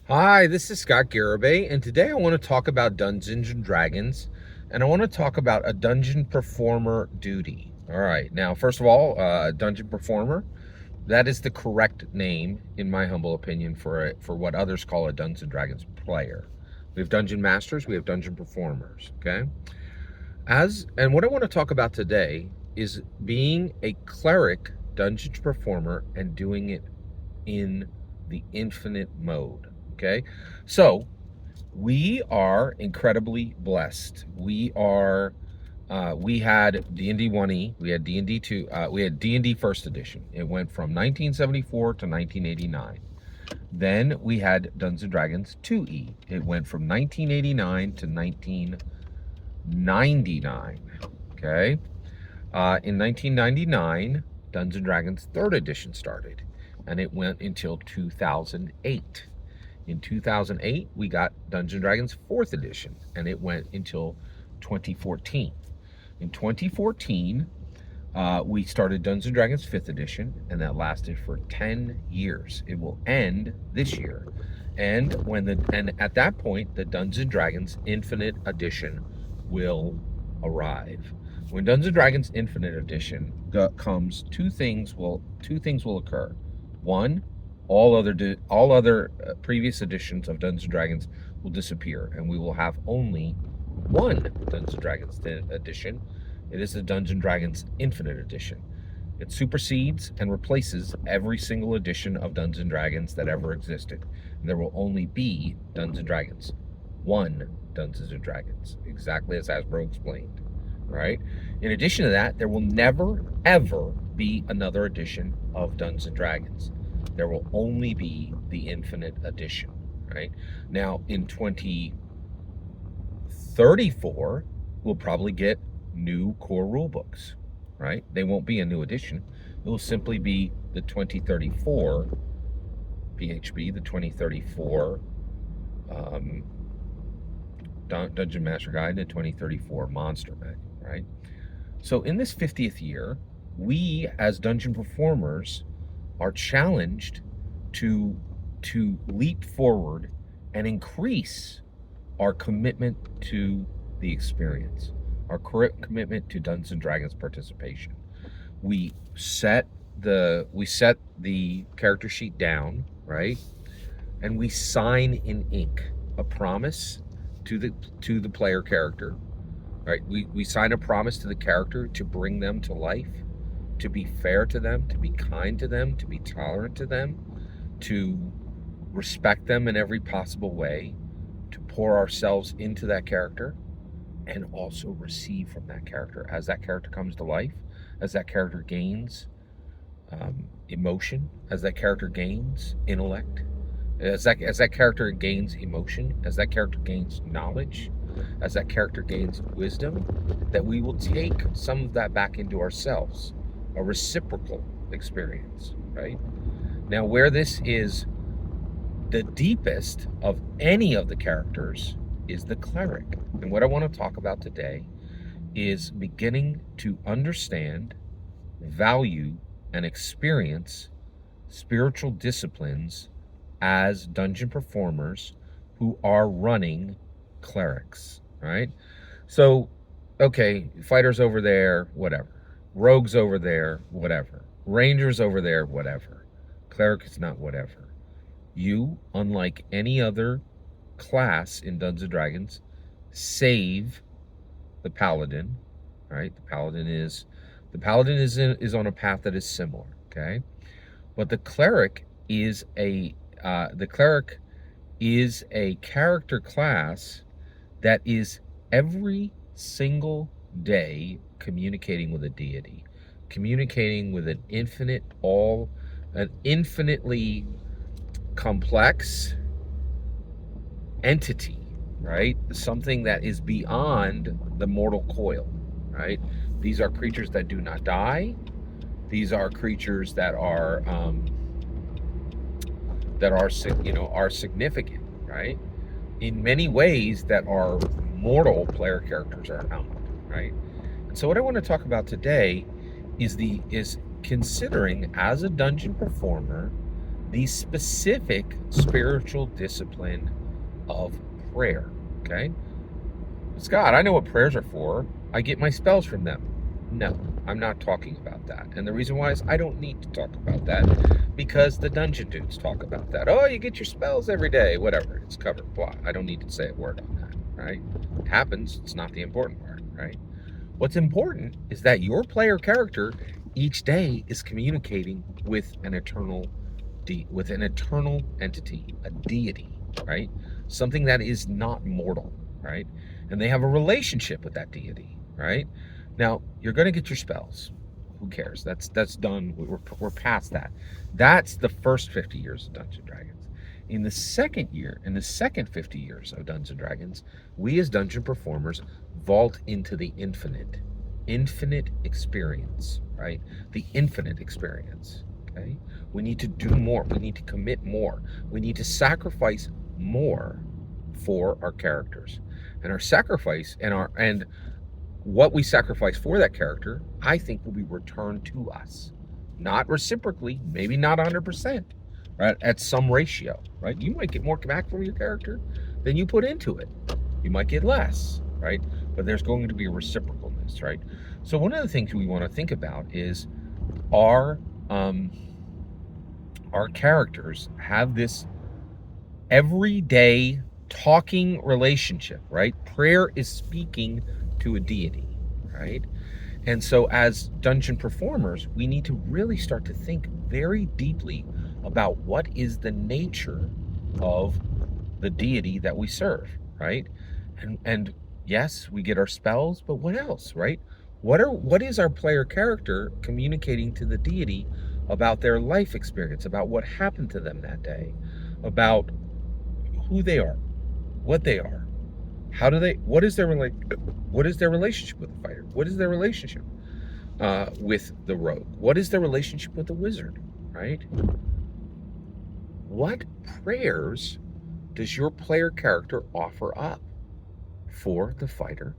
Hi, this is Scott Garibay, and today I want to talk about Dungeons and Dragons, and I want to talk about a dungeon performer duty. All right, now, first of all, dungeon performer, that is the correct name, in my humble opinion, for what others call a Dungeons and Dragons player. We have dungeon masters, we have dungeon performers, okay? And what I want to talk about today is being a cleric dungeon performer and doing it in the infinite mode. Okay, so we are incredibly blessed. We had D&D 1E, we had D&D 2, we had D&D First Edition. It went from 1974 to 1989. Then we had Dungeons and Dragons 2E. It went from 1989 to 1999. Okay, in 1999, Dungeons and Dragons Third Edition started, and it went until 2008. In 2008, we got Dungeons & Dragons 4th Edition, and it went until 2014. In 2014, we started Dungeons & Dragons 5th Edition, and that lasted for 10 years. It will end this year. And at that point, the Dungeons & Dragons Infinite Edition will arrive. When Dungeons & Dragons Infinite Edition comes, two things will occur. One, all other previous editions of Dungeons & Dragons will disappear, and we will have only one Dungeons & Dragons edition. It is the Dungeons & Dragons Infinite Edition. It supersedes and replaces every single edition of Dungeons & Dragons that ever existed. And there will only be Dungeons & Dragons. One Dungeons & Dragons, exactly as Hasbro explained, right? In addition to that, there will never, ever be another edition of Dungeons & Dragons. There will only be the Infinite Edition, right? Now, in 2034, we'll probably get new core rule books, right? They won't be a new edition. It will simply be the 2034 PHB, the 2034 Dungeon Master Guide, the 2034 Monster Manual, right? So in this 50th year, we as dungeon performers are challenged to leap forward and increase our commitment to the experience, our commitment to Dungeons and Dragons participation. We set the character sheet down, right? And we sign in ink a promise to the player character, right? We sign a promise to the character to bring them to life, to be fair to them, to be kind to them, to be tolerant to them, to respect them in every possible way, to pour ourselves into that character, and also receive from that character as that character comes to life, as that character gains emotion, as that character gains intellect, as that character gains emotion, as that character gains knowledge, as that character gains wisdom, that we will take some of that back into ourselves. A reciprocal experience, right? Now, where this is the deepest of any of the characters is the cleric. And what I want to talk about today is beginning to understand, value, and experience spiritual disciplines as dungeon performers who are running clerics, right? So, okay, fighters over there, whatever. Rogues over there, whatever. Rangers over there, whatever. Cleric is not whatever. You, unlike any other class in Dungeons & Dragons, save the paladin, right? The paladin is on a path that is similar, okay? But the cleric is a character class that is every single day communicating with a deity, communicating with an infinitely complex entity, right? Something that is beyond the mortal coil, right? These are creatures that do not die. These are creatures that are significant, right? In many ways that our mortal player characters are not, right? And so what I want to talk about today is considering as a dungeon performer the specific spiritual discipline of prayer. Okay? Scott, I know what prayers are for. I get my spells from them. No, I'm not talking about that. And the reason why is I don't need to talk about that, because the dungeon dudes talk about that. Oh, you get your spells every day, whatever. It's covered. Blah. I don't need to say a word on that, right? It happens. It's not the important part, right? What's important is that your player character each day is communicating with an eternal entity, a deity, right? Something that is not mortal, right? And they have a relationship with that deity, right? Now, you're going to get your spells. Who cares? That's done. We're past that. That's the first 50 years of Dungeons & Dragons. In the second 50 years of Dungeons & Dragons, we as dungeon performers vault into the infinite experience, right? The infinite experience, okay? We need to do more. We need to commit more. We need to sacrifice more for our characters. And our sacrifice and what we sacrifice for that character, I think, will be returned to us. Not reciprocally, maybe not 100%, right? At some ratio, right? You might get more back from your character than you put into it. You might get less, right? But there's going to be a reciprocalness, right? So one of the things we want to think about is our characters have this everyday talking relationship, right? Prayer is speaking to a deity, right? And so as dungeon performers, we need to really start to think very deeply about what is the nature of the deity that we serve, right? And yes, we get our spells, but what else, right? What is our player character communicating to the deity about their life experience, about what happened to them that day, about who they are, what they are, what is their relationship with the fighter? What is their relationship with the rogue? What is their relationship with the wizard, right? What prayers does your player character offer up for the fighter?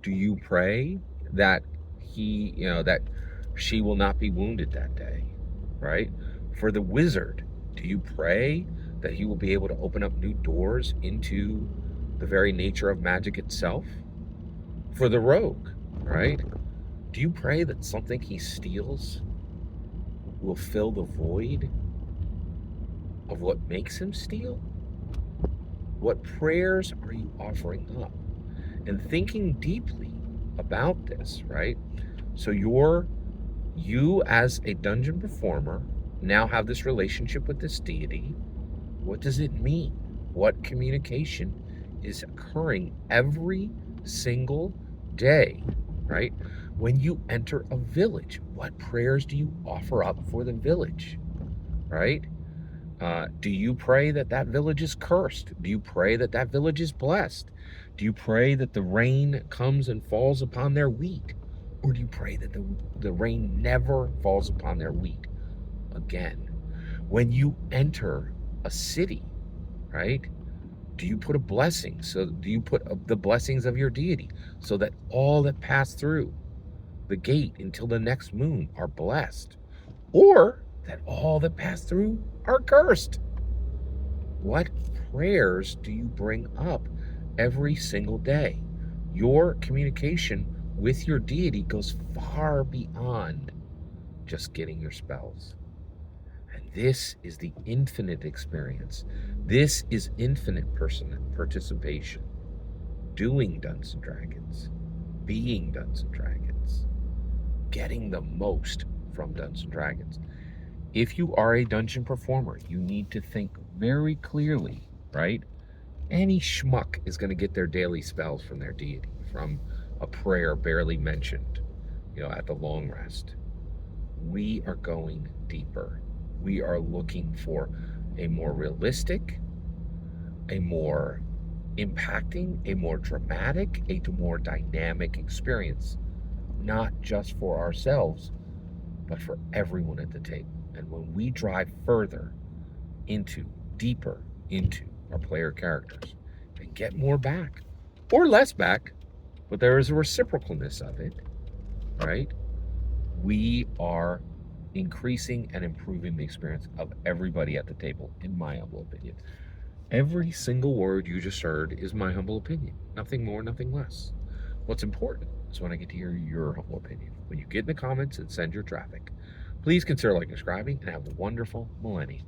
Do you pray that that she will not be wounded that day, right? For the wizard, do you pray that he will be able to open up new doors into the very nature of magic itself? For the rogue, right? Do you pray that something he steals will fill the void of what makes him steal? What prayers are you offering up? And thinking deeply about this, right? So you as a dungeon performer now have this relationship with this deity. What does it mean? What communication is occurring every single day, right? When you enter a village, what prayers do you offer up for the village, right? Do you pray that that village is cursed? Do you pray that that village is blessed? Do you pray that the rain comes and falls upon their wheat? Or do you pray that the rain never falls upon their wheat again? When you enter a city, right? Do you put a blessing? So do you put the blessings of your deity so that all that pass through the gate until the next moon are blessed? Or that all that pass through are cursed? What prayers do you bring up every single day? Your communication with your deity goes far beyond just getting your spells. And this is the infinite experience. This is infinite participation. Doing Dungeons & Dragons. Being Dungeons & Dragons. Getting the most from Dungeons & Dragons. If you are a dungeon performer, you need to think very clearly, right? Any schmuck is going to get their daily spells from their deity, from a prayer barely mentioned, at the long rest. We are going deeper. We are looking for a more realistic, a more impacting, a more dramatic, a more dynamic experience, not just for ourselves, but for everyone at the table. And when we drive deeper into our player characters and get more back, or less back, but there is a reciprocalness of it, right? We are increasing and improving the experience of everybody at the table, in my humble opinion. Every single word you just heard is my humble opinion. Nothing more, nothing less. What's important is when I get to hear your humble opinion. When you get in the comments and send your traffic. Please consider liking, subscribing, and have a wonderful millennium.